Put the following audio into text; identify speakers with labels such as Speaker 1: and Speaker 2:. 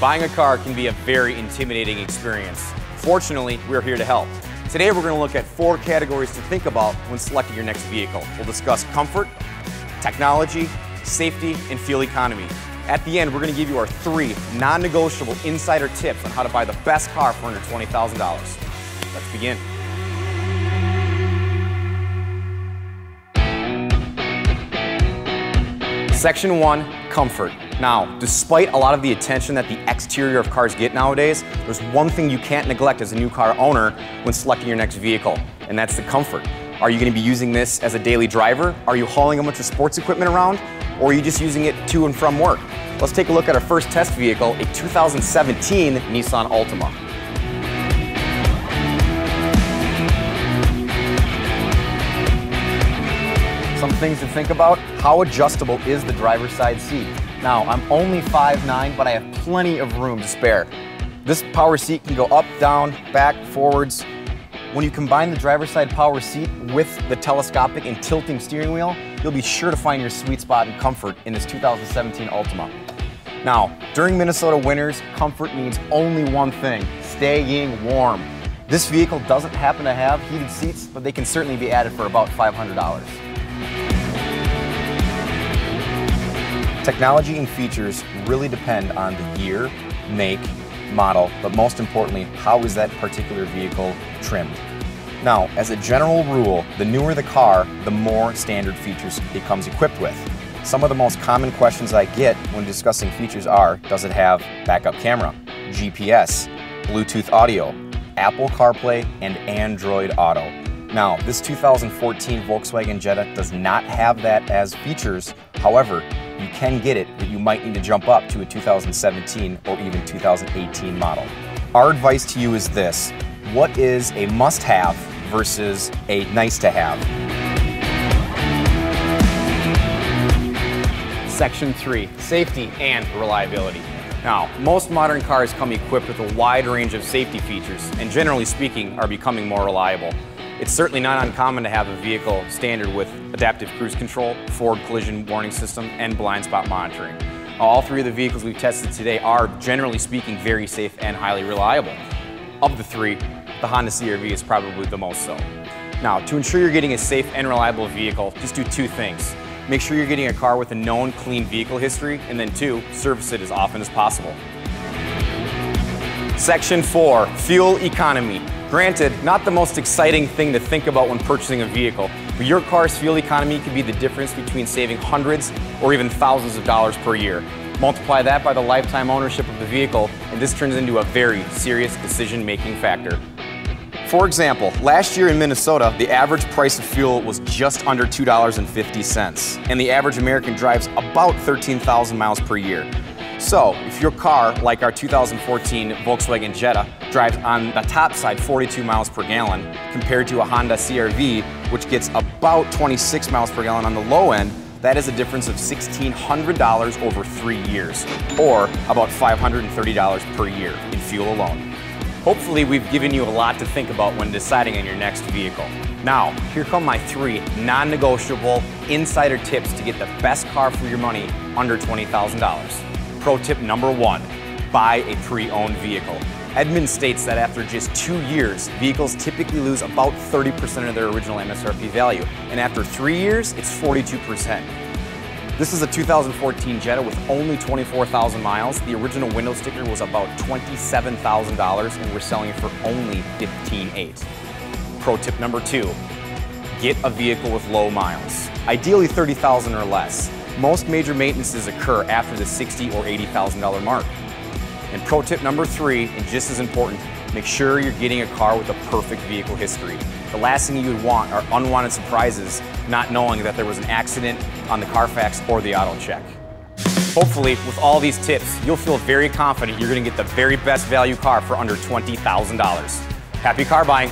Speaker 1: buying a car can be a very intimidating experience. Fortunately, we're here to help. Today we're going to look at 4 categories to think about when selecting your next vehicle. We'll discuss comfort, technology, safety, and fuel economy. At the end, we're going to give you our 3 non-negotiable insider tips on how to buy the best car for under $20,000. Let's begin. Section 1, comfort. Now, despite a lot of the attention that the exterior of cars get nowadays, there's one thing you can't neglect as a new car owner when selecting your next vehicle, and that's the comfort. Are you going to be using this as a daily driver? Are you hauling a bunch of sports equipment around? Or are you just using it to and from work? Let's take a look at our first test vehicle, a 2017 Nissan Altima. Some things to think about: how adjustable is the driver's side seat? Now, I'm only 5'9", but I have plenty of room to spare. This power seat can go up, down, back, forwards. When you combine the driver's side power seat with the telescopic and tilting steering wheel, you'll be sure to find your sweet spot in comfort in this 2017 Altima. Now, during Minnesota winters, comfort means only one thing: staying warm. This vehicle doesn't happen to have heated seats, but they can certainly be added for about $500. Technology and features really depend on the year, make, model, but most importantly, how is that particular vehicle trimmed? Now, as a general rule, the newer the car, the more standard features it comes equipped with. Some of the most common questions I get when discussing features are: does it have backup camera, GPS, Bluetooth audio, Apple CarPlay, and Android Auto? Now, this 2014 Volkswagen Jetta does not have that as features. However, you can get it, but you might need to jump up to a 2017 or even 2018 model. Our advice to you is this: what is a must-have versus a nice-to-have? Section 3, safety and reliability. Now, most modern cars come equipped with a wide range of safety features and, generally speaking, are becoming more reliable. It's certainly not uncommon to have a vehicle standard with adaptive cruise control, forward collision warning system, and blind spot monitoring. All 3 of the vehicles we've tested today are, generally speaking, very safe and highly reliable. Of the 3, the Honda CR-V is probably the most so. Now, to ensure you're getting a safe and reliable vehicle, just do 2 things. Make sure you're getting a car with a known clean vehicle history, and then 2, service it as often as possible. Section 4, fuel economy. Granted, not the most exciting thing to think about when purchasing a vehicle, but your car's fuel economy could be the difference between saving hundreds or even thousands of dollars per year. Multiply that by the lifetime ownership of the vehicle, and this turns into a very serious decision-making factor. For example, last year in Minnesota, the average price of fuel was just under $2.50, and the average American drives about 13,000 miles per year. So, if your car, like our 2014 Volkswagen Jetta, drives on the top side 42 miles per gallon, compared to a Honda CR-V, which gets about 26 miles per gallon on the low end, that is a difference of $1,600 over 3 years, or about $530 per year in fuel alone. Hopefully, we've given you a lot to think about when deciding on your next vehicle. Now, here come my 3 non-negotiable insider tips to get the best car for your money under $20,000. Pro tip number 1, buy a pre-owned vehicle. Edmunds states that after just 2 years, vehicles typically lose about 30% of their original MSRP value, and after 3 years, it's 42%. This is a 2014 Jetta with only 24,000 miles. The original window sticker was about $27,000, and we're selling it for only $15,800. Pro tip number 2, get a vehicle with low miles, ideally 30,000 or less. Most major maintenances occur after the $60,000 or $80,000 mark. And pro tip number 3, and just as important, make sure you're getting a car with a perfect vehicle history. The last thing you would want are unwanted surprises, not knowing that there was an accident on the Carfax or the auto check. Hopefully, with all these tips, you'll feel very confident you're going to get the very best value car for under $20,000. Happy car buying!